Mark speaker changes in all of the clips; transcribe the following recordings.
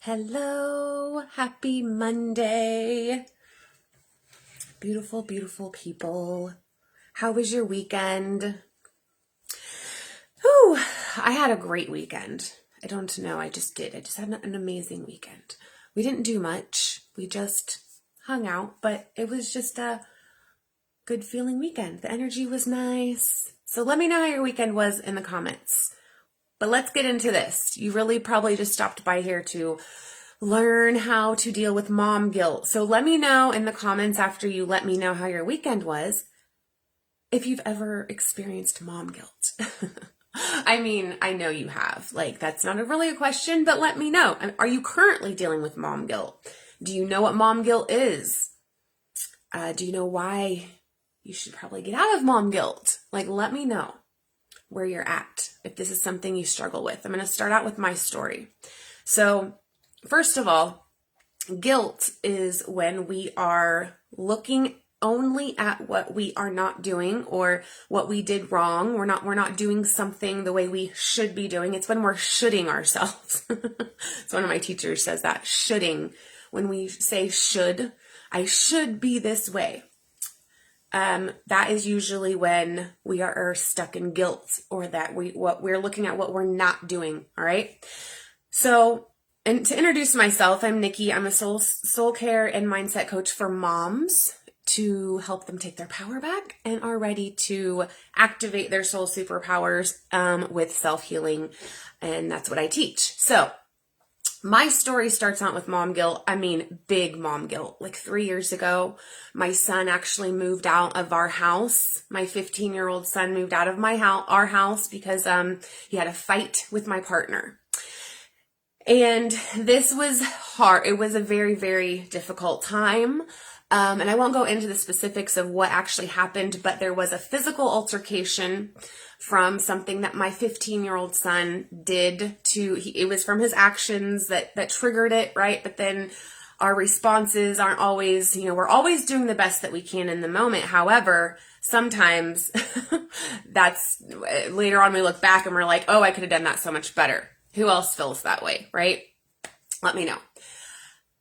Speaker 1: Hello, happy Monday. Beautiful, beautiful people. How was your weekend? Whew, I had a great weekend. I don't know, I just did. I just had an amazing weekend. We didn't do much. We just hung out, but it was just a good feeling weekend. The energy was nice. So let me know how your weekend was in the comments. But let's get into this. You really probably just stopped by here to learn how to deal with mom guilt. So let me know in the comments after you let me know how your weekend was, if you've ever experienced mom guilt. I mean, I know you have. Like, that's not really a question, but let me know. Are you currently dealing with mom guilt? Do you know what mom guilt is? Do you know why you should probably get out of mom guilt? Like, let me know where you're at, if this is something you struggle with. I'm going to start out with my story. So, first of all, guilt is when we are looking only at what we are not doing or what we did wrong. We're not doing something the way we should be doing. It's when we're shoulding ourselves. So one of my teachers says that, shoulding. When we say should, I should be this way. That is usually when we are stuck in guilt, or that we're looking at what we're not doing. All right. So, and to introduce myself, I'm Nikki. I'm a soul care and mindset coach for moms to help them take their power back and are ready to activate their soul superpowers with self-healing. And that's what I teach. So my story starts out with mom guilt. I mean, big mom guilt. Like 3 years ago, my son actually moved out of our house. My 15-year-old son moved out of our house because he had a fight with my partner. And this was hard. It was a very, very difficult time. And I won't go into the specifics of what actually happened, but there was a physical altercation from something that my 15-year-old son did it was from his actions that triggered it, right? But then our responses aren't always, we're always doing the best that we can in the moment. However, sometimes that's later on we look back and we're like, oh, I could have done that so much better. Who else feels that way, right? Let me know.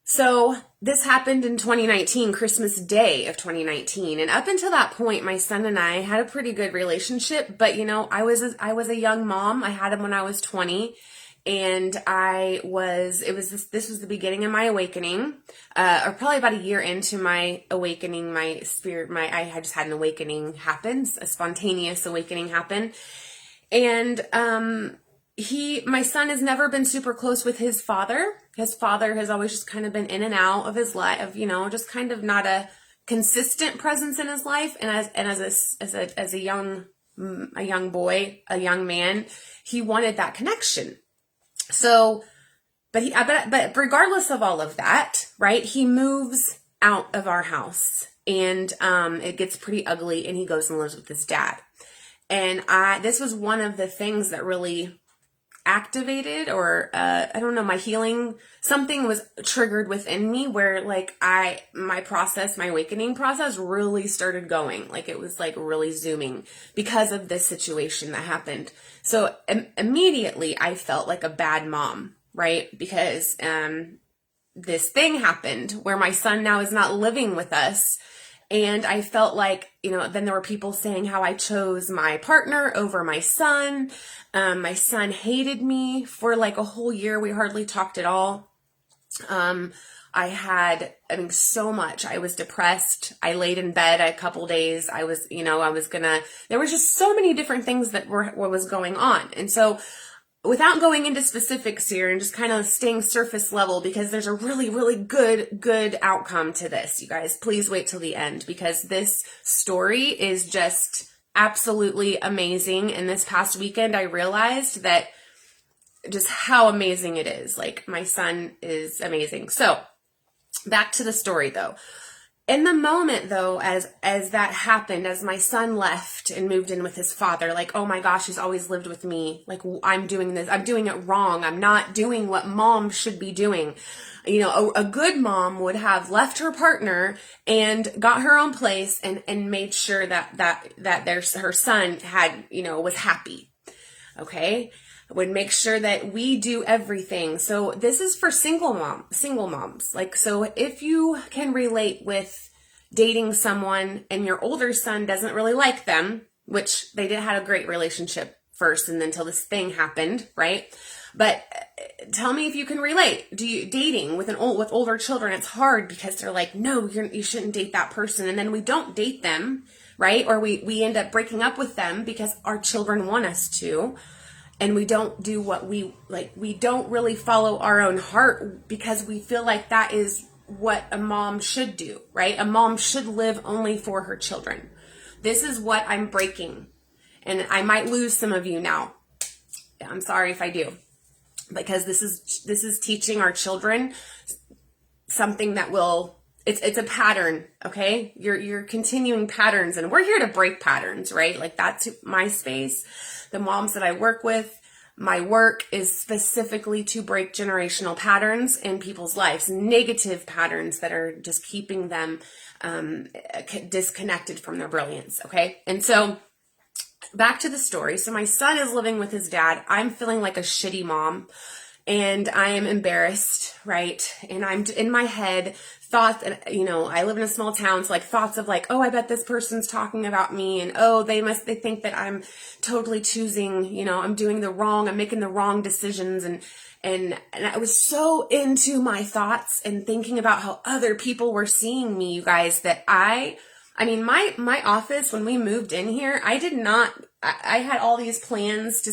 Speaker 1: So this happened in 2019, Christmas Day of 2019. And up until that point, my son and I had a pretty good relationship. But, I was a young mom. I had him when I was 20. And this was the beginning of my awakening, or probably about a year into my awakening, I had just had an awakening happen, a spontaneous awakening happen. And, my son has never been super close with his father. His father has always just kind of been in and out of his life, just kind of not a consistent presence in his life. And as a young boy, a young man, he wanted that connection. So, but regardless of all of that, right? He moves out of our house, and it gets pretty ugly, and he goes and lives with his dad. And this was one of the things that really activated, or I don't know, my healing, something was triggered within me where my awakening process really started going. Like it was like really zooming because of this situation that happened. So immediately I felt like a bad mom, right? Because this thing happened where my son now is not living with us. And I felt like, then there were people saying how I chose my partner over my son. My son hated me for like a whole year. We hardly talked at all. So much. I was depressed. I laid in bed a couple days. there was just so many different things that what was going on. And so, without going into specifics here and just kind of staying surface level, because there's a really, really good outcome to this, you guys, please wait till the end, because this story is just absolutely amazing. And this past weekend, I realized that just how amazing it is. Like, my son is amazing. So back to the story though. In the moment though, as that happened, as my son left and moved in with his father, like, oh my gosh, he's always lived with me. Like, I'm doing this, I'm doing it wrong. I'm not doing what mom should be doing. A good mom would have left her partner and got her own place and made sure that her son had, was happy. Okay. would make sure that we do everything. So this is for single moms. Like, so if you can relate with dating someone and your older son doesn't really like them, which they had a great relationship first and then until this thing happened, right? But tell me if you can relate. Dating with with older children, it's hard because they're like, no, you shouldn't date that person. And then we don't date them, right? Or we end up breaking up with them because our children want us to. And we don't do what we like. We don't really follow our own heart because we feel like that is what a mom should do, right? A mom should live only for her children. This is what I'm breaking. And I might lose some of you now. I'm sorry if I do. Because this is teaching our children something that will, it's a pattern, okay? You're continuing patterns, and we're here to break patterns, right? Like, that's my space. The moms that I work with, my work is specifically to break generational patterns in people's lives, negative patterns that are just keeping them disconnected from their brilliance, okay? And so back to the story. So my son is living with his dad. I'm feeling like a shitty mom, and I am embarrassed, right? And I'm in my head, thoughts, and I live in a small town, so like thoughts of like, oh, I bet this person's talking about me, and oh, they think that I'm totally choosing, I'm doing I'm making the wrong decisions, and I was so into my thoughts and thinking about how other people were seeing me, you guys, that my office, when we moved in here, I had all these plans to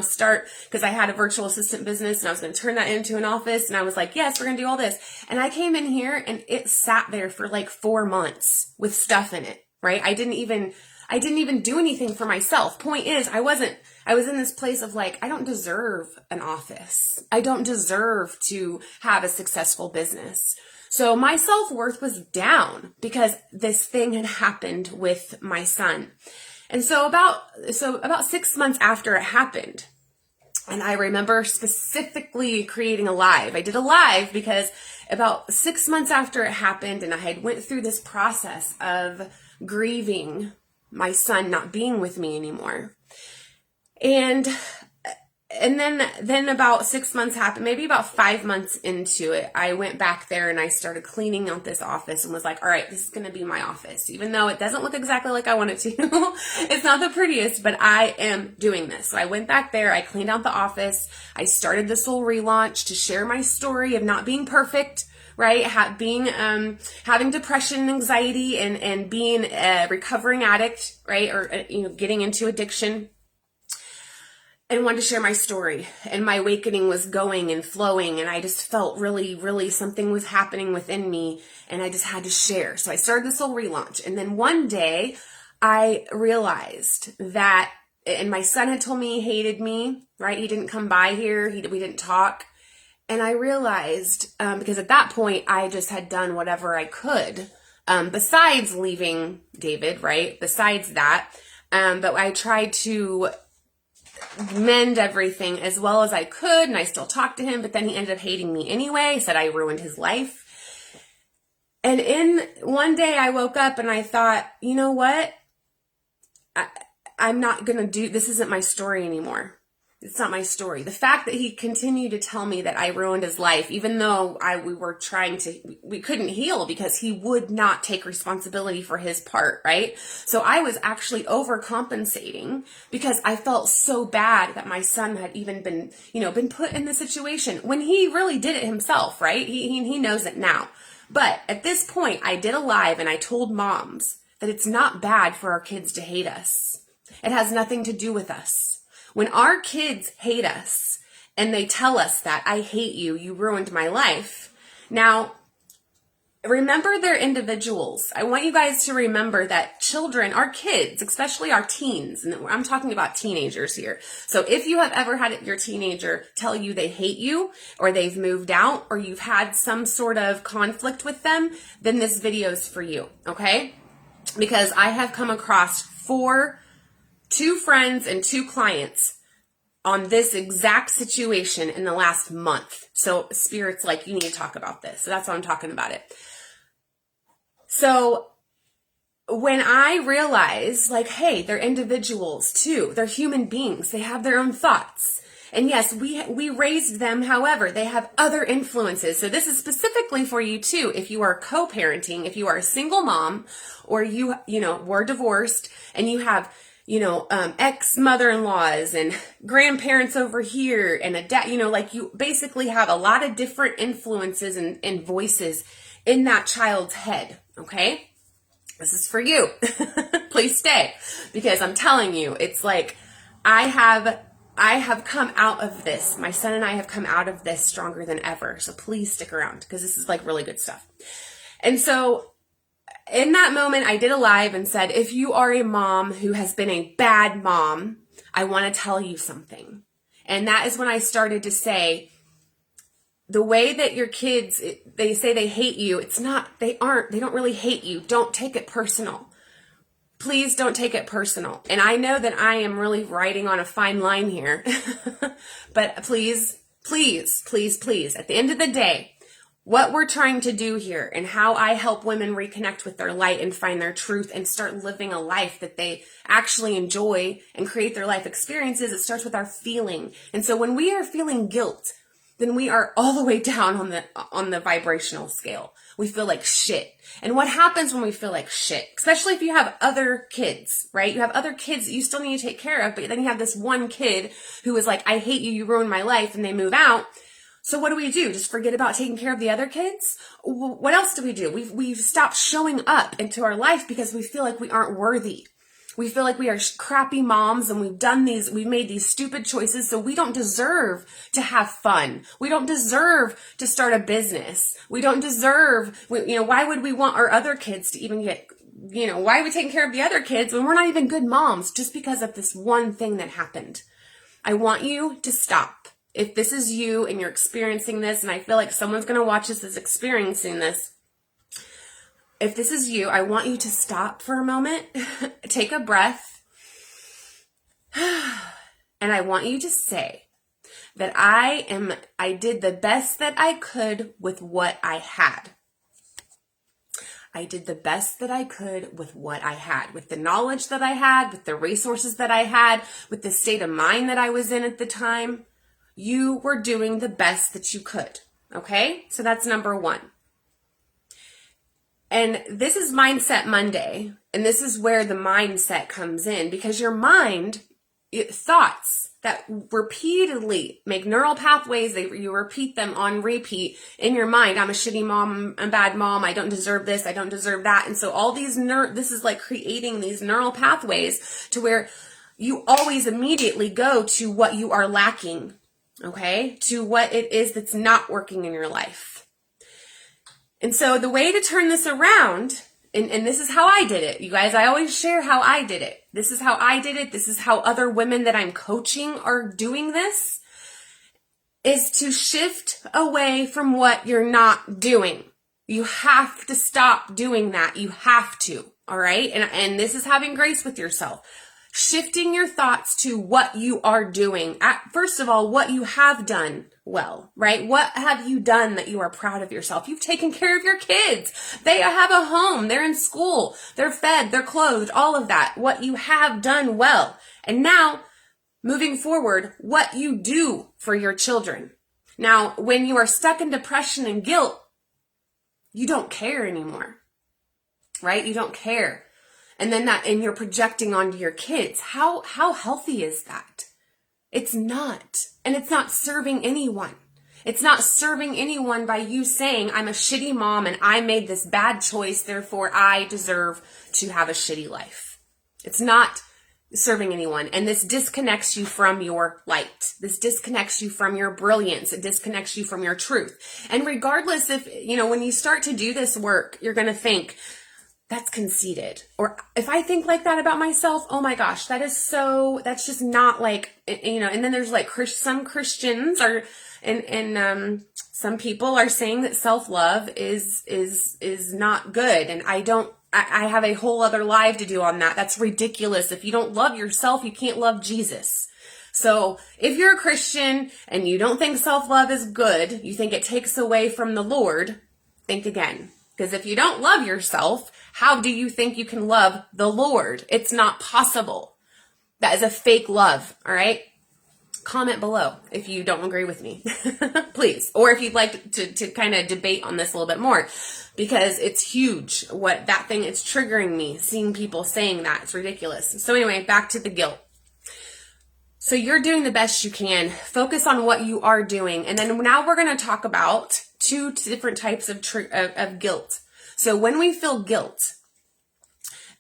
Speaker 1: start, because I had a virtual assistant business and I was going to turn that into an office. And I was like, yes, we're going to do all this. And I came in here and it sat there for like 4 months with stuff in it, right? I didn't even do anything for myself. Point is, I was in this place of like, I don't deserve an office. I don't deserve to have a successful business. So my self-worth was down because this thing had happened with my son. And so about 6 months after it happened, and I remember specifically creating a live. I did a live because about 6 months after it happened, and I had went through this process of grieving my son not being with me anymore. And then about 6 months happened, maybe about 5 months into it, I went back there and I started cleaning out this office and was like, all right, this is going to be my office. Even though it doesn't look exactly like I want it to. It's not the prettiest, but I am doing this. So I went back there, I cleaned out the office. I started this little relaunch to share my story of not being perfect, right? Having depression and anxiety and being a recovering addict, right? Or, getting into addiction. And wanted to share my story, and my awakening was going and flowing, and I just felt really, really something was happening within me, and I just had to share. So I started this whole relaunch, and then one day I realized that, and my son had told me he hated me, right? He didn't come by here. We didn't talk. And I realized, because at that point I just had done whatever I could, besides leaving David, right? Besides that, but I tried to mend everything as well as I could, and I still talked to him, but then he ended up hating me anyway, said I ruined his life. And in one day I woke up and I thought, you know what? I'm not going to this isn't my story anymore. It's not my story. The fact that he continued to tell me that I ruined his life, even though we couldn't heal because he would not take responsibility for his part, right? So I was actually overcompensating because I felt so bad that my son had even been put in this situation when he really did it himself, right? He knows it now. But at this point, I did a live and I told moms that it's not bad for our kids to hate us. It has nothing to do with us. When our kids hate us and they tell us that, I hate you, you ruined my life. Now, remember they're individuals. I want you guys to remember that children, our kids, especially our teens, and I'm talking about teenagers here. So if you have ever had your teenager tell you they hate you, or they've moved out, or you've had some sort of conflict with them, then this video is for you, okay? Because I have come across 2 friends and 2 clients on this exact situation in the last month. So Spirit's like, you need to talk about this. So that's why I'm talking about it. So when I realize, like, hey, they're individuals too. They're human beings. They have their own thoughts. And yes, we raised them. However, they have other influences. So this is specifically for you too. If you are co-parenting, if you are a single mom, or you were divorced and you have, ex-mother-in-laws and grandparents over here and a dad, like you basically have a lot of different influences and voices in that child's head. Okay. This is for you. Please stay, because I'm telling you, it's like, I have come out of this. My son and I have come out of this stronger than ever. So please stick around, because this is like really good stuff. And so in that moment, I did a live and said, if you are a mom who has been a bad mom, I want to tell you something. And that is when I started to say, the way that your kids, they say they hate you, they don't really hate you. Don't take it personal. Please don't take it personal. And I know that I am really riding on a fine line here, but please, please, please, please, at the end of the day, what we're trying to do here and how I help women reconnect with their light and find their truth and start living a life that they actually enjoy and create their life experiences, it starts with our feeling. And so when we are feeling guilt, then we are all the way down on the vibrational scale. We feel like shit. And what happens when we feel like shit, especially if you have other kids, right? You have other kids that you still need to take care of, but then you have this one kid who is like, I hate you, you ruined my life, and they move out. So what do? Just forget about taking care of the other kids? What else do? We've stopped showing up into our life because we feel like we aren't worthy. We feel like we are crappy moms, and we've made these stupid choices, so we don't deserve to have fun. We don't deserve to start a business. We don't deserve, why would we want our other kids to even get, why are we taking care of the other kids when we're not even good moms just because of this one thing that happened? I want you to stop. If this is you and you're experiencing this, and I feel like someone's going to watch this is experiencing this, if this is you, I want you to stop for a moment, take a breath, and I want you to say that I did the best that I could with what I had. I did the best that I could with what I had, with the knowledge that I had, with the resources that I had, with the state of mind that I was in at the time. You were doing the best that you could. Okay? So that's number one. And this is Mindset Monday. And this is where the mindset comes in, because your mind, thoughts that repeatedly make neural pathways, you repeat them on repeat in your mind. I'm a shitty mom, I'm a bad mom, I don't deserve this, I don't deserve that. And so all these, this is like creating these neural pathways to where you always immediately go to what you are lacking. Okay, to what it is that's not working in your life. And so the way to turn this around, and this is how I did it. You guys, I always share how I did it. This is how I did it. This is how other women that I'm coaching are doing this, is to shift away from what you're not doing. You have to stop doing that. You have to. All right. And this is having grace with yourself. Shifting your thoughts to what you are doing. First of all, what you have done well, right? What have you done that you are proud of yourself? You've taken care of your kids. They have a home. They're in school. They're fed. They're clothed. All of that. What you have done well. And now, moving forward, what you do for your children. Now, when you are stuck in depression and guilt, you don't care anymore, right? You don't care. And then and you're projecting onto your kids. How healthy is that? It's not. And it's not serving anyone. It's not serving anyone by you saying, I'm a shitty mom and I made this bad choice, therefore I deserve to have a shitty life. It's not serving anyone. And this disconnects you from your light. This disconnects you from your brilliance. It disconnects you from your truth. And regardless if, when you start to do this work, you're going to think, that's conceited. Or if I think like that about myself, oh my gosh, that's just not like, and then there's like some Christians and some people are saying that self-love is not good. And I have a whole other live to do on that. That's ridiculous. If you don't love yourself, you can't love Jesus. So if you're a Christian and you don't think self-love is good, you think it takes away from the Lord, think again. Because if you don't love yourself, how do you think you can love the Lord? It's not possible. That is a fake love, all right? comment below if you don't agree with me, please. Or if you'd like to kind of debate on this a little bit more, because it's huge. What that thing, it's triggering me, seeing people saying that. It's ridiculous. So anyway, back to the guilt. So you're doing the best you can. Focus on what you are doing. And then now we're going to talk about two different types of guilt. So when we feel guilt,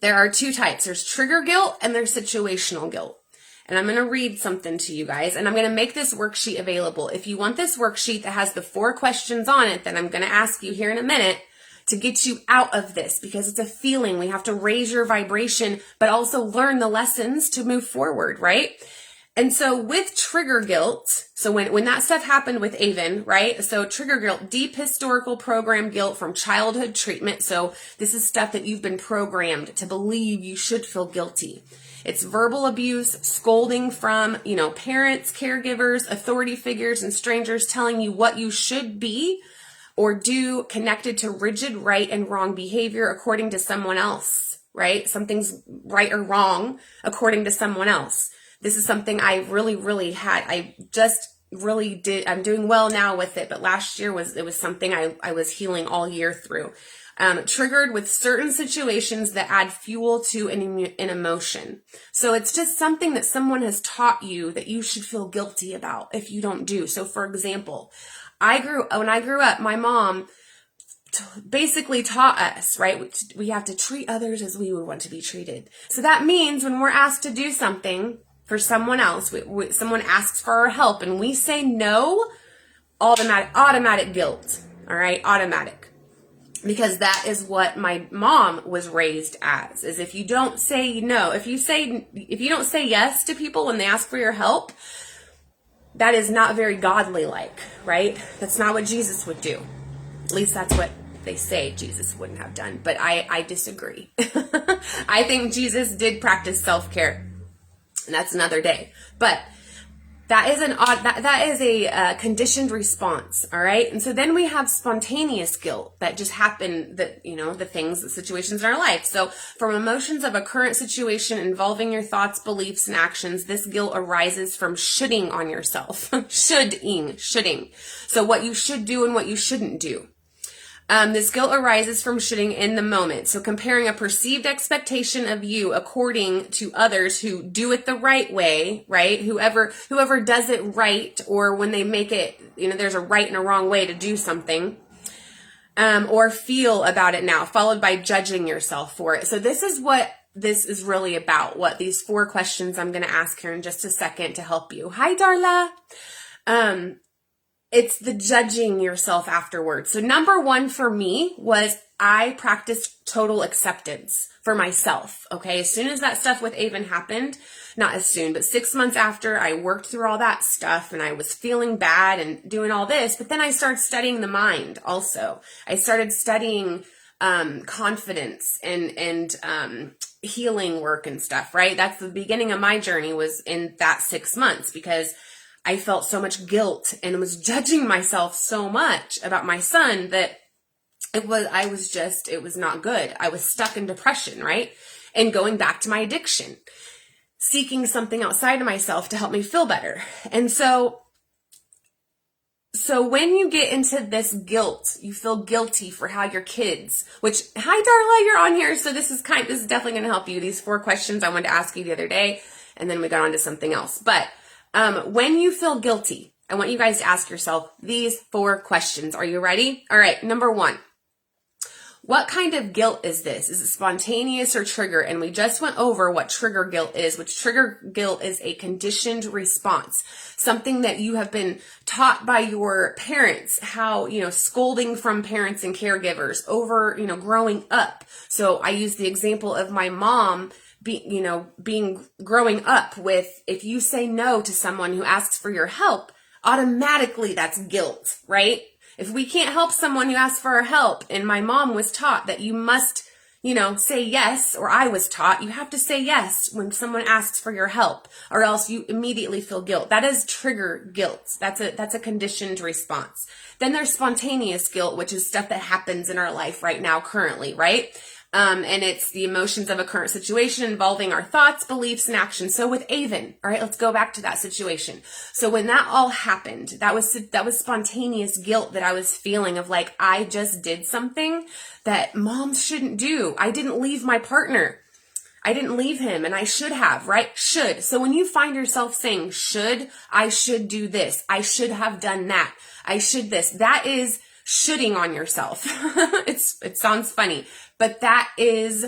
Speaker 1: there are two types. There's trigger guilt and there's situational guilt. And I'm going to read something to you guys, and I'm going to make this worksheet available. If you want this worksheet that has the 4 questions on it that I'm going to ask you here in a minute to get you out of this, because it's a feeling. We have to raise your vibration, but also learn the lessons to move forward, right? And so with trigger guilt, so when that stuff happened with Avon, right? So trigger guilt, deep historical program guilt from childhood treatment. So this is stuff that you've been programmed to believe you should feel guilty. It's verbal abuse, scolding from, parents, caregivers, authority figures, and strangers telling you what you should be or do, connected to rigid right and wrong behavior according to someone else, right? Something's right or wrong according to someone else. This is something I really had. I just really did. I'm doing well now with it, but last year was something I was healing all year through. Triggered with certain situations that add fuel to an emotion. So it's just something that someone has taught you that you should feel guilty about if you don't do. So for example, when I grew up, my mom basically taught us, right? We have to treat others as we would want to be treated. So that means when we're asked to do something for someone else, someone asks for our help and we say no, automatic guilt. All right. Automatic. Because that is what my mom was raised as, is if you don't say no, if you don't say yes to people when they ask for your help, that is not very godly like, right? That's not what Jesus would do. At least that's what they say Jesus wouldn't have done. But I disagree. I think Jesus did practice self-care. And that's another day. But that is a conditioned response, all right? And so then we have spontaneous guilt that just happen, the situations in our life. So from emotions of a current situation involving your thoughts, beliefs, and actions, this guilt arises from shoulding on yourself. shoulding. So what you should do and what you shouldn't do. This guilt arises from shoulding in the moment. So comparing a perceived expectation of you according to others who do it the right way, right? Whoever does it right, or when they make it, there's a right and a wrong way to do something, or feel about it now, followed by judging yourself for it. So this is what this is really about, what these 4 questions I'm going to ask here in just a second to help you. Hi, Darla. It's the judging yourself afterwards. So number 1 for me was I practiced total acceptance for myself. Okay. As soon as that stuff with Avon happened, not as soon, but 6 months after, I worked through all that stuff and I was feeling bad and doing all this, but then I started studying the mind also. I started studying confidence and healing work and stuff, right? That's the beginning of my journey, was in that 6 months, because I felt so much guilt and was judging myself so much about my son that it was not good. I was stuck in depression, right? And going back to my addiction, seeking something outside of myself to help me feel better. And so when you get into this guilt, you feel guilty for how your kids, which, hi Darla, you're on here. So this is definitely going to help you. These 4 questions I wanted to ask you the other day, and then we got on to something else. But when you feel guilty, I want you guys to ask yourself these 4 questions. Are you ready? All right. Number 1, what kind of guilt is this? Is it spontaneous or trigger? And we just went over what trigger guilt is, which trigger guilt is a conditioned response, something that you have been taught by your parents, how, scolding from parents and caregivers over, growing up. So I use the example of my mom growing up with, if you say no to someone who asks for your help, automatically that's guilt, right? If we can't help someone who asks for our help, and my mom was taught that you must, say yes, or I was taught you have to say yes when someone asks for your help, or else you immediately feel guilt. That is trigger guilt. That's a conditioned response. Then there's spontaneous guilt, which is stuff that happens in our life right now, currently, right? And it's the emotions of a current situation involving our thoughts, beliefs, and actions. So with Avon, all right, let's go back to that situation. So when that all happened, that was spontaneous guilt that I was feeling of like, I just did something that moms shouldn't do. I didn't leave my partner. I didn't leave him, and I should have, right? Should. So when you find yourself saying should, I should do this. I should have done that. I should this. That is shoulding on yourself. It sounds funny, but that is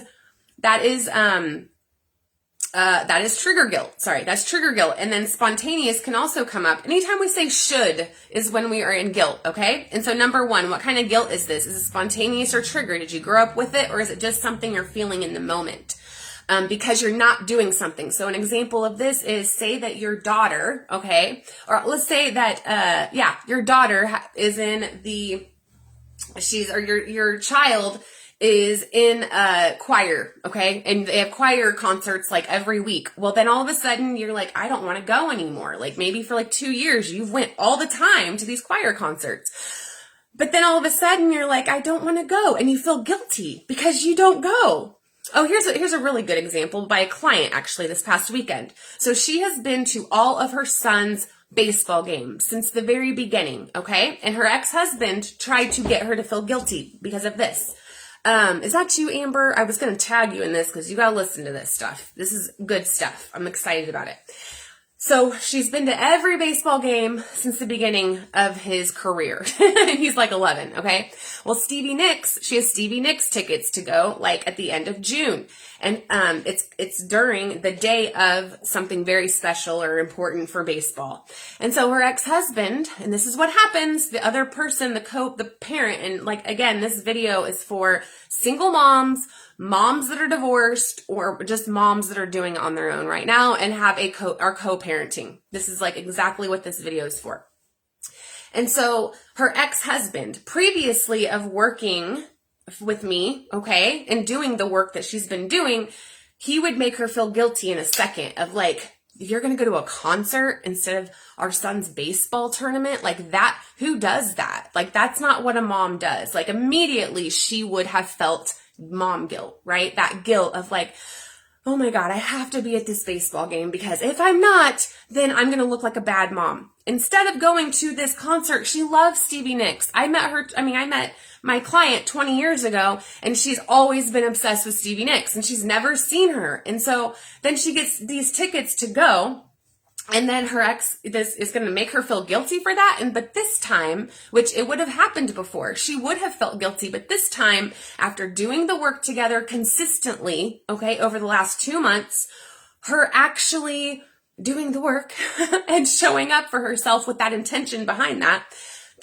Speaker 1: trigger guilt. Sorry, that's trigger guilt. And then spontaneous can also come up. Anytime we say should is when we are in guilt, okay? And so number one, what kind of guilt is this? Is it spontaneous or trigger? Did you grow up with it, or is it just something you're feeling in the moment? Because you're not doing something. So an example of this is, say that your daughter, okay, or let's say that, your daughter is in your child is in a choir, okay, and they have choir concerts like every week. Well, then all of a sudden you're like, I don't want to go anymore. Like maybe for like 2 years, you've went all the time to these choir concerts. But then all of a sudden you're like, I don't want to go. And you feel guilty because you don't go. Oh, here's a really good example by a client actually this past weekend. So she has been to all of her son's baseball games since the very beginning, okay? And her ex-husband tried to get her to feel guilty because of this. Is that you, Amber? I was going to tag you in this because you got to listen to this stuff. This is good stuff. I'm excited about it. So she's been to every baseball game since the beginning of his career. And he's like 11, okay? Well, she has Stevie Nicks tickets to go like at the end of June. And it's during the day of something very special or important for baseball. And so her ex-husband, and this is what happens, the other person, the parent, and like again, this video is for single moms that are divorced, or just moms that are doing it on their own right now and have are co-parenting. This is like exactly what this video is for. And so her ex-husband, previously of working with me, okay, and doing the work that she's been doing, he would make her feel guilty in a second of like, you're going to go to a concert instead of our son's baseball tournament? Like that, who does that? Like that's not what a mom does. Like immediately she would have felt mom guilt, right? That guilt of like, oh my God, I have to be at this baseball game because if I'm not, then I'm going to look like a bad mom. Instead of going to this concert, she loves Stevie Nicks. I met my client 20 years ago and she's always been obsessed with Stevie Nicks and she's never seen her. And so then she gets these tickets to go. And then her ex is going to make her feel guilty for that. But this time, which it would have happened before, she would have felt guilty. But this time, after doing the work together consistently, okay, over the last 2 months, her actually doing the work and showing up for herself with that intention behind that,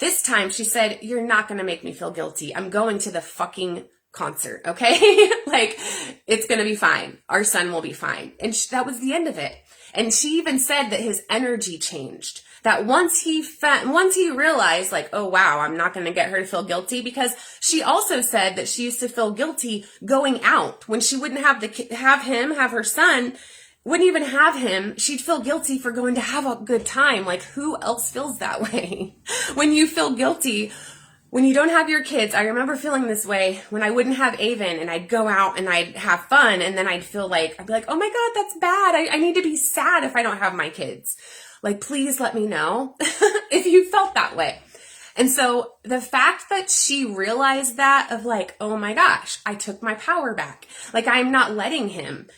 Speaker 1: this time she said, you're not going to make me feel guilty. I'm going to the fucking concert, okay? Like, it's going to be fine. Our son will be fine. And that was the end of it. And she even said that his energy changed. That once he realized like, oh wow, I'm not going to get her to feel guilty, because she also said that she used to feel guilty going out when she wouldn't have her son, wouldn't even have him. She'd feel guilty for going to have a good time. Like who else feels that way? When you feel guilty when you don't have your kids. I remember feeling this way when I wouldn't have Avon and I'd go out and I'd have fun, and then I'd be like, oh my God, that's bad. I need to be sad if I don't have my kids. Like, please let me know if you felt that way. And so the fact that she realized that of like, oh my gosh, I took my power back. Like I'm not letting him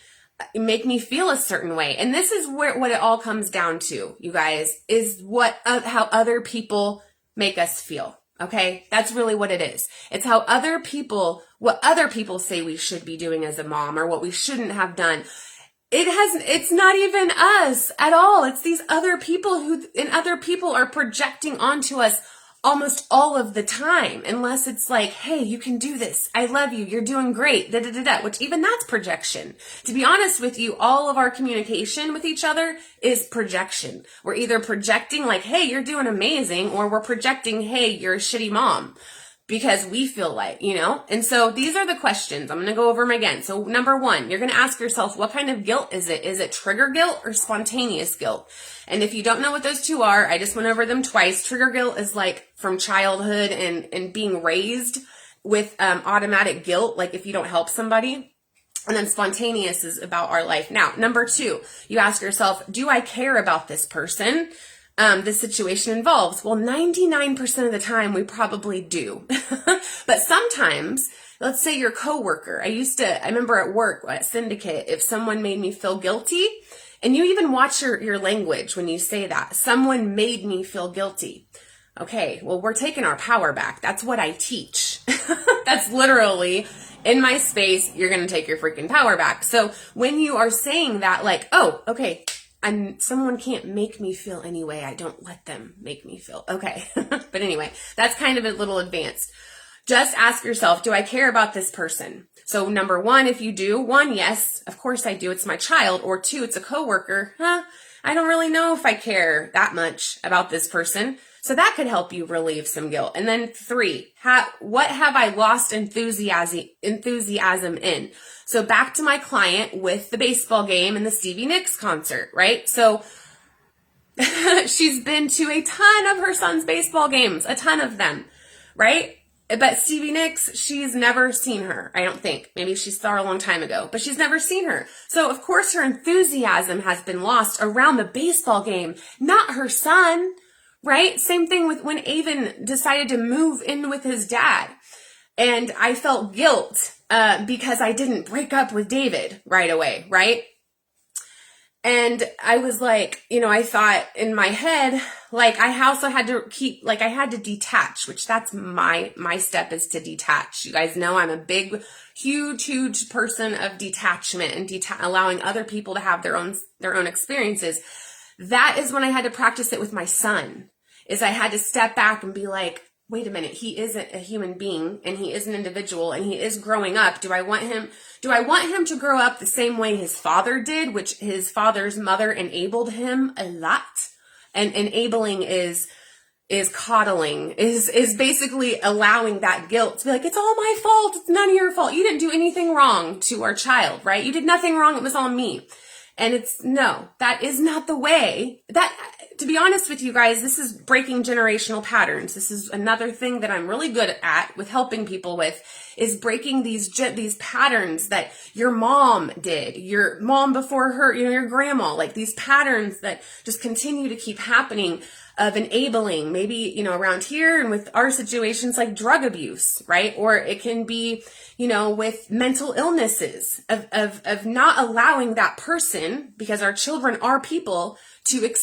Speaker 1: make me feel a certain way. And this is what it all comes down to, you guys, is how other people make us feel. Okay, that's really what it is. It's what other people say we should be doing as a mom, or what we shouldn't have done. It's not even us at all. It's these other people other people are projecting onto us almost all of the time, unless it's like, hey, you can do this. I love you. You're doing great. Which even that's projection. To be honest with you, all of our communication with each other is projection. We're either projecting like, hey, you're doing amazing, or we're projecting, hey, you're a shitty mom, because we feel like, and so these are the questions. I'm going to go over them again. So number one, you're going to ask yourself, what kind of guilt is it? Is it trigger guilt or spontaneous guilt? And if you don't know what those two are, I just went over them twice. Trigger guilt is like from childhood and being raised automatic guilt, like if you don't help somebody. And then spontaneous is about our life. Now, number 2, you ask yourself, do I care about this person this situation involves? Well, 99% of the time we probably do. But sometimes, let's say your coworker. I remember at work at Syndicate, if someone made me feel guilty, and you even watch your language when you say that, someone made me feel guilty. Okay, well, we're taking our power back. That's what I teach. That's literally in my space, you're going to take your freaking power back. So when you are saying that, like, oh, okay, someone can't make me feel any way. I don't let them make me feel. Okay. But anyway, that's kind of a little advanced. Just ask yourself, do I care about this person? So number 1, if you do, 1, yes, of course I do. It's my child. Or 2, it's a coworker. I don't really know if I care that much about this person. So that could help you relieve some guilt. And then 3, what have I lost enthusiasm in? So back to my client with the baseball game and the Stevie Nicks concert, right? So she's been to a ton of her son's baseball games, a ton of them, right? But Stevie Nicks, she's never seen her, I don't think. Maybe she saw her a long time ago, but she's never seen her. So of course her enthusiasm has been lost around the baseball game, not her son. Right? Same thing with when Avon decided to move in with his dad. And I felt guilt because I didn't break up with David right away, right? And I was like, I thought in my head, like I also had to I had to detach, which that's my step is to detach. You guys know I'm a big, huge person of detachment and allowing other people to have their own experiences. That is when I had to practice it with my son, is I had to step back and be like, wait a minute, he isn't a human being and he is an individual and he is growing up. Do I want him to grow up the same way his father did, which his father's mother enabled him a lot? And enabling is coddling, is basically allowing that guilt to be like, it's all my fault. It's none of your fault. You didn't do anything wrong to our child, right? You did nothing wrong. It was all me. And no, that is not the way. To be honest with you guys, this is breaking generational patterns. This is another thing that I'm really good at with helping people with, is breaking these patterns that your mom did, your mom before her, your grandma, like these patterns that just continue to keep happening of enabling, maybe, around here and with our situations like drug abuse, right? Or it can be, with mental illnesses of not allowing that person, because our children are people, to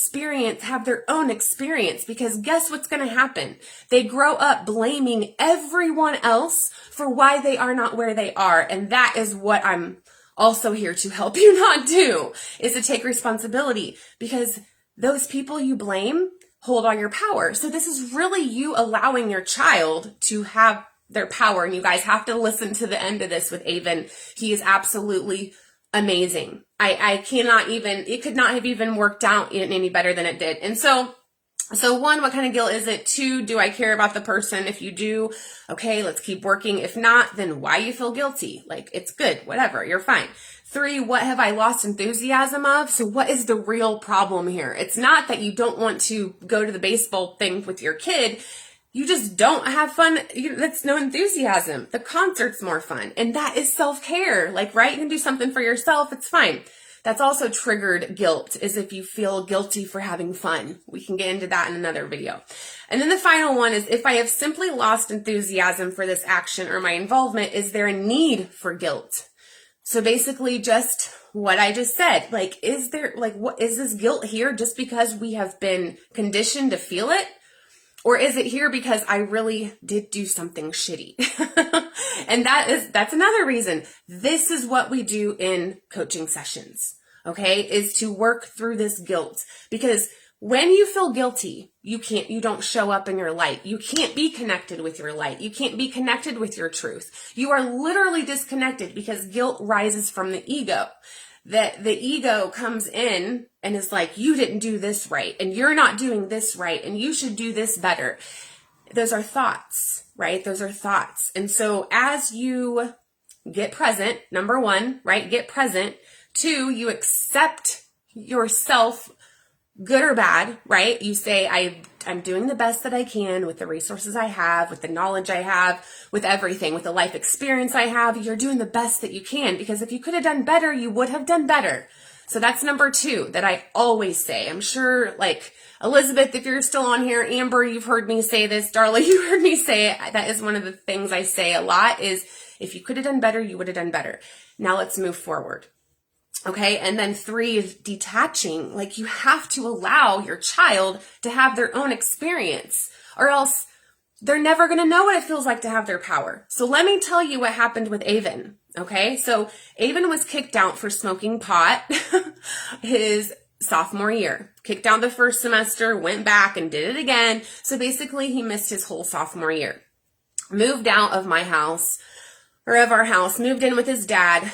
Speaker 1: have their own experience, because guess what's going to happen? They grow up blaming everyone else for why they are not where they are. And that is what I'm also here to help you not do, is to take responsibility, because those people you blame hold all your power. So this is really you allowing your child to have their power. And you guys have to listen to the end of this with Avon. He is absolutely amazing. It could not have even worked out any better than it did. And so 1, what kind of guilt is it? 2, do I care about the person? If you do, okay, let's keep working. If not, then why you feel guilty? Like, it's good, whatever, you're fine. 3, what have I lost enthusiasm of? So what is the real problem here? It's not that you don't want to go to the baseball thing with your kid. You just don't have fun. That's no enthusiasm. The concert's more fun. And that is self-care. Like, right? You can do something for yourself. It's fine. That's also triggered guilt, is if you feel guilty for having fun. We can get into that in another video. And then the final one is, if I have simply lost enthusiasm for this action or my involvement, is there a need for guilt? So basically just what I just said, like, what is this guilt here just because we have been conditioned to feel it? Or is it here because I really did do something shitty? And that's another reason. This is what we do in coaching sessions, okay? Is to work through this guilt. Because when you feel guilty, you don't show up in your light. You can't be connected with your light. You can't be connected with your truth. You are literally disconnected because guilt rises from the ego. That the ego comes in and is like, you didn't do this right, and you're not doing this right, and you should do this better. Those are thoughts, right? Those are thoughts. And so as you get present, number 1, right? Get present. 2, you accept yourself, good or bad, right? You say, I'm doing the best that I can with the resources I have, with the knowledge I have, with everything, with the life experience I have. You're doing the best that you can, because if you could have done better, you would have done better. So that's number 2 that I always say. I'm sure, like, Elizabeth, if you're still on here, Amber, you've heard me say this, Darla, you heard me say it. That is one of the things I say a lot is, if you could have done better, you would have done better. Now let's move forward. Okay. And then 3 is detaching. Like, you have to allow your child to have their own experience, or else they're never going to know what it feels like to have their power. So let me tell you what happened with Avon. Okay. So Avon was kicked out for smoking pot his sophomore year. Kicked out the first semester, went back and did it again. So basically he missed his whole sophomore year. Moved out of my house, or of our house, moved in with his dad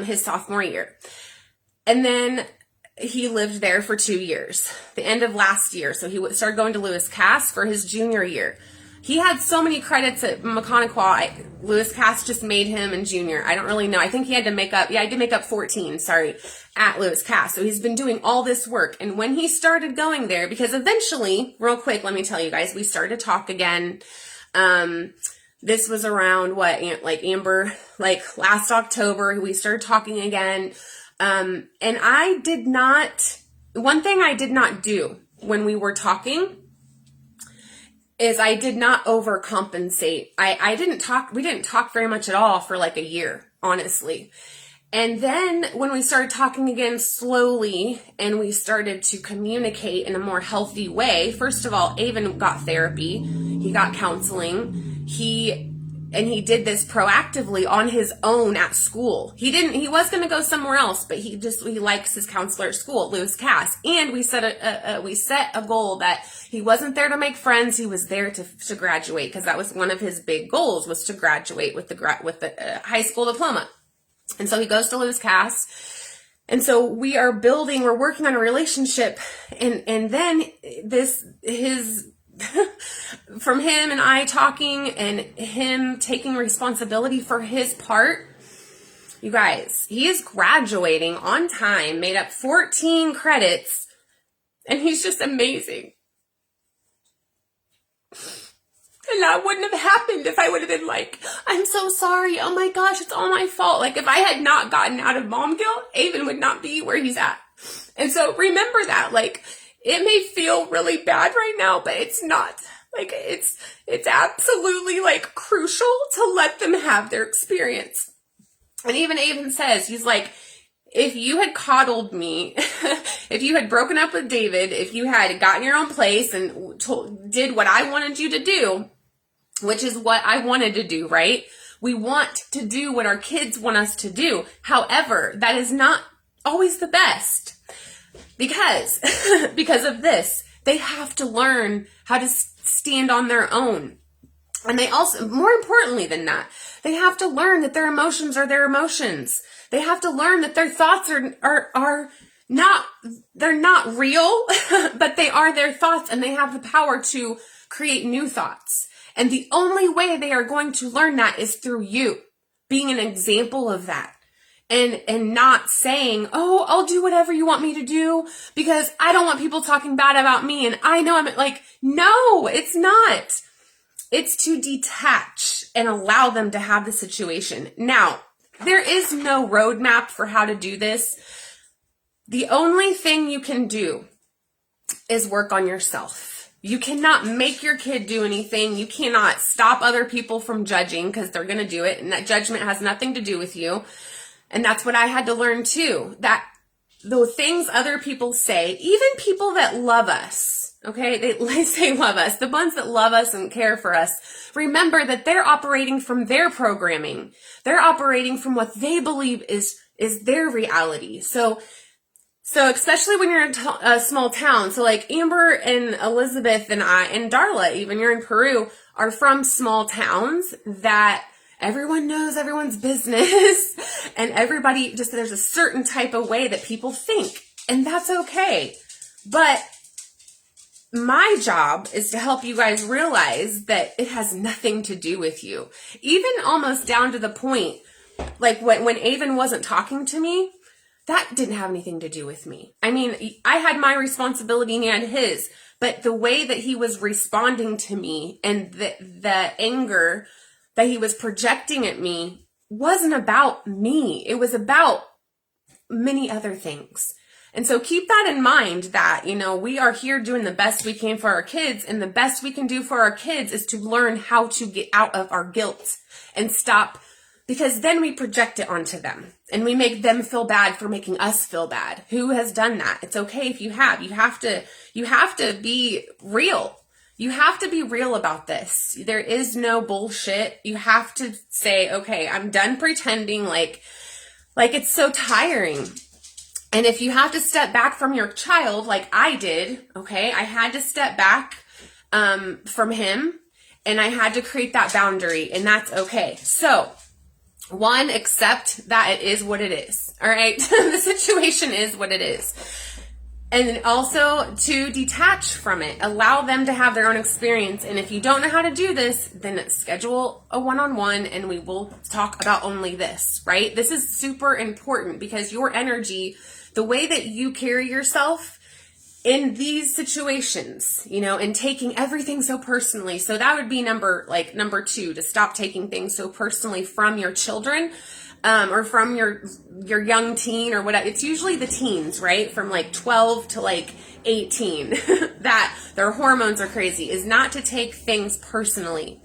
Speaker 1: his sophomore year. And then he lived there for 2 years, the end of last year. So he started going to Lewis Cass for his junior year. He had so many credits at Mechanical. Lewis Cass just made him in junior. I don't really know. I think he had to make up, I did make up 14, at Lewis Cass. So he's been doing all this work. And when he started going there, because eventually, real quick, let me tell you guys, we started to talk again. This was around Amber, last October, we started talking again. And one thing I did not do when we were talking is I did not overcompensate. We didn't talk very much at all for like a year, honestly. And then when we started talking again slowly and we started to communicate in a more healthy way, first of all, Avon got therapy, he got counseling, he did this proactively on his own at school. He was going to go somewhere else, but he likes his counselor at school at Lewis Cass. And we set a goal that he wasn't there to make friends. He was there to graduate, because that was one of his big goals, was to graduate with the high school diploma. And so he goes to Lewis Cass. And so we're working on a relationship. And then from him and I talking and him taking responsibility for his part, you guys, he is graduating on time, made up 14 credits, and he's just amazing. And that wouldn't have happened if I would have been like, I'm so sorry. Oh my gosh, it's all my fault. Like, if I had not gotten out of mom guilt, Avon would not be where he's at. And so remember that, it may feel really bad right now, but it's not. It's absolutely crucial to let them have their experience. And even Avon says, he's like, if you had coddled me, if you had broken up with David, if you had gotten your own place and did what I wanted you to do, which is what I wanted to do, right? We want to do what our kids want us to do. However, that is not always the best, because of this. They have to learn how to stand on their own. And they also, more importantly than that, they have to learn that their emotions are their emotions. They have to learn that their thoughts are not, they're not real, but they are their thoughts, and they have the power to create new thoughts. And the only way they are going to learn that is through you being an example of that. And not saying, oh, I'll do whatever you want me to do because I don't want people talking bad about me. And I know no, it's not. It's to detach and allow them to have the situation. Now, there is no roadmap for how to do this. The only thing you can do is work on yourself. You cannot make your kid do anything. You cannot stop other people from judging, because they're going to do it. And that judgment has nothing to do with you. And that's what I had to learn too, that the things other people say, even people that love us, okay, they say love us, the ones that love us and care for us, remember that they're operating from their programming. They're operating from what they believe is their reality. So especially when you're in a small town, so Amber and Elizabeth and I and Darla, even you're in Peru, are from small towns that everyone knows everyone's business, and everybody there's a certain type of way that people think, and that's okay. But my job is to help you guys realize that it has nothing to do with you. Even almost down to the point, when Avon wasn't talking to me, that didn't have anything to do with me. I mean, I had my responsibility and he had his, but the way that he was responding to me and the anger that he was projecting at me wasn't about me. It was about many other things. And so keep that in mind that, we are here doing the best we can for our kids, and the best we can do for our kids is to learn how to get out of our guilt and stop, because then we project it onto them and we make them feel bad for making us feel bad. Who has done that? It's okay if you have. You have to be real. You have to be real about this. There is no bullshit. You have to say, okay, I'm done pretending like it's so tiring. And if you have to step back from your child, like I did, okay, I had to step back from him, and I had to create that boundary, and that's okay. So, one, accept that it is what it is, all right? The situation is what it is. And also to detach from it, allow them to have their own experience. And if you don't know how to do this, then schedule a one-on-one and we will talk about only this, right? This is super important because your energy, the way that you carry yourself in these situations, and taking everything so personally. So that would be number 2, to stop taking things so personally from your children. Or from your young teen or whatever. It's usually the teens, right? From 12 to 18 that their hormones are crazy, is not to take things personally.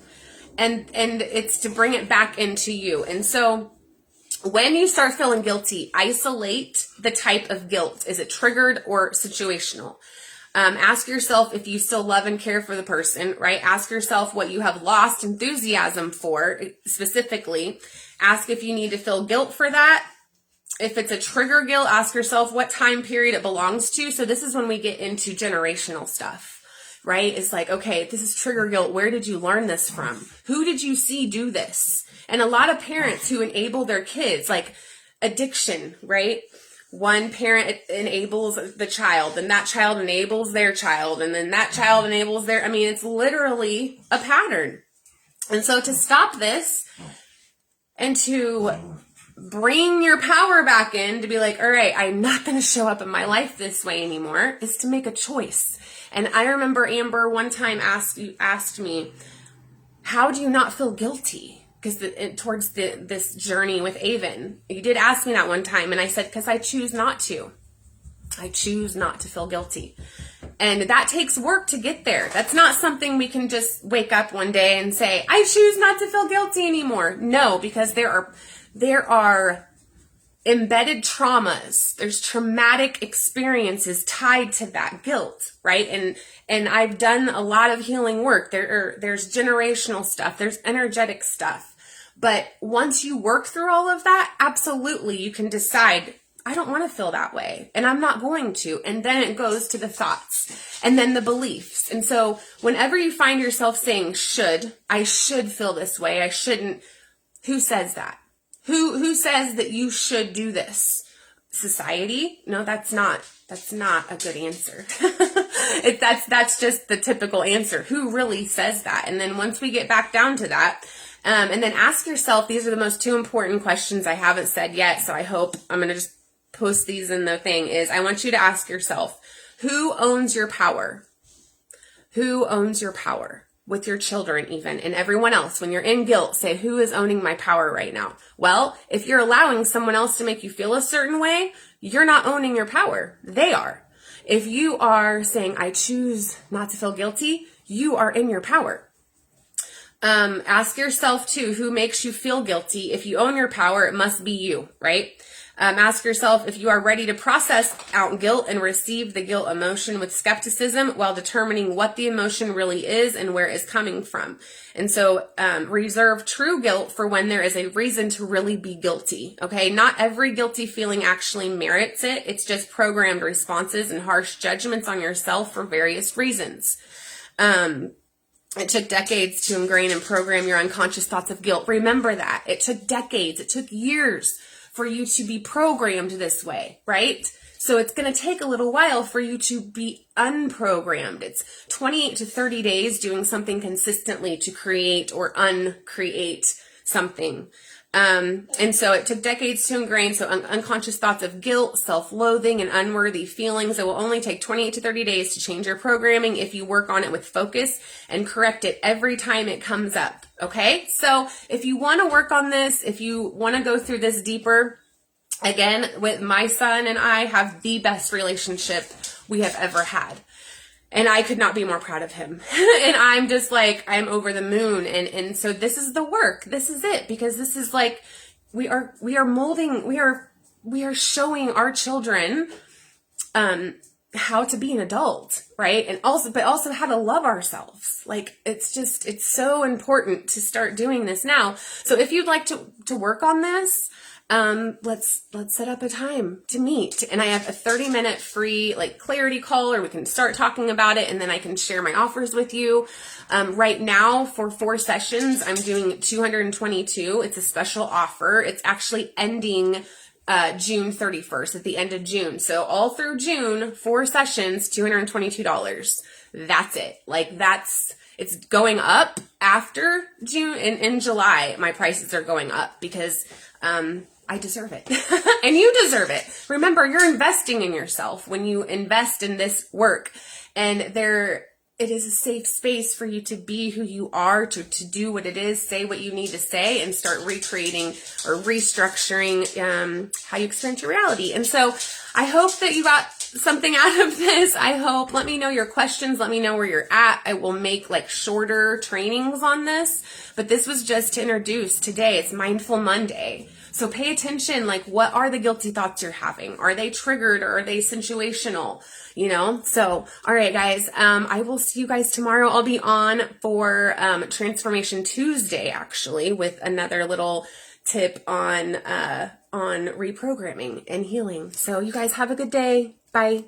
Speaker 1: And it's to bring it back into you. And so when you start feeling guilty, isolate the type of guilt. Is it triggered or situational? Ask yourself if you still love and care for the person, right? Ask yourself what you have lost enthusiasm for specifically. Ask if you need to feel guilt for that. If it's a trigger guilt, ask yourself what time period it belongs to. So this is when we get into generational stuff, right? It's like, okay, this is trigger guilt. Where did you learn this from? Who did you see do this? And a lot of parents who enable their kids, like addiction, right? One parent enables the child, and that child enables their child, and then that child enables it's literally a pattern. And so to stop this and to bring your power back in, to be like, all right, I'm not going to show up in my life this way anymore, is to make a choice. And I remember Amber one time asked me, how do you not feel guilty? Because towards this journey with Avon, you did ask me that one time, and I said, because I choose not to. I choose not to feel guilty. And that takes work to get there. That's not something we can just wake up one day and say, I choose not to feel guilty anymore. No, because there are embedded traumas. There's traumatic experiences tied to that guilt, right? And I've done a lot of healing work. There's generational stuff. There's energetic stuff. But once you work through all of that, absolutely, you can decide, I don't want to feel that way, and I'm not going to. And then it goes to the thoughts and then the beliefs. And so whenever you find yourself saying I should feel this way, I shouldn't, who says that? Who says that you should do this? Society? No, that's not a good answer. That's just the typical answer. Who really says that? And then once we get back down to that, and then ask yourself, these are the most 2 important questions I haven't said yet, so I hope I'm going to just post these in the thing, is I want you to ask yourself, who owns your power? Who owns your power? With your children even, and everyone else. When you're in guilt, say, who is owning my power right now? Well, if you're allowing someone else to make you feel a certain way, you're not owning your power. They are. If you are saying, I choose not to feel guilty, you are in your power. Ask yourself too, who makes you feel guilty? If you own your power, it must be you, right? Ask yourself if you are ready to process out guilt and receive the guilt emotion with skepticism while determining what the emotion really is and where it's coming from. And so reserve true guilt for when there is a reason to really be guilty, okay? Not every guilty feeling actually merits it. It's just programmed responses and harsh judgments on yourself for various reasons. It took decades to ingrain and program your unconscious thoughts of guilt. Remember that. It took decades. It took years for you to be programmed this way, right? So it's going to take a little while for you to be unprogrammed. It's 28 to 30 days doing something consistently to create or uncreate something. And so it took decades to ingrain. So unconscious thoughts of guilt, self-loathing, and unworthy feelings. It will only take 28 to 30 days to change your programming if you work on it with focus and correct it every time it comes up. Okay. So if you want to work on this, if you want to go through this deeper, again, with my son and I have the best relationship we have ever had. And I could not be more proud of him. And I'm just like, I'm over the moon. And so this is the work. This is it. Because this is like, we are molding, we are showing our children, how to be an adult, right? And also how to love ourselves. Like, it's so important to start doing this now. So if you'd like to work on this, let's set up a time to meet. And I have a 30-minute free like clarity call, or we can start talking about it, and then I can share my offers with you. Right now for 4 sessions, I'm doing $222. It's a special offer. It's actually ending June 31st, at the end of June. So all through June, 4 sessions, $222. That's it. Like, it's going up after June. In July, my prices are going up because, I deserve it. And you deserve it. Remember, you're investing in yourself when you invest in this work. And it is a safe space for you to be who you are, to do what it is, say what you need to say, and start recreating or restructuring how you experience your reality. And so I hope that you got something out of this. Let me know your questions. Let me know where you're at. I will make like shorter trainings on this, but this was just to introduce today. It's Mindful Monday. So pay attention, like, what are the guilty thoughts you're having? Are they triggered, or are they situational? You know? So, all right, guys, I will see you guys tomorrow. I'll be on for Transformation Tuesday, actually, with another little tip on reprogramming and healing. So you guys have a good day. Bye.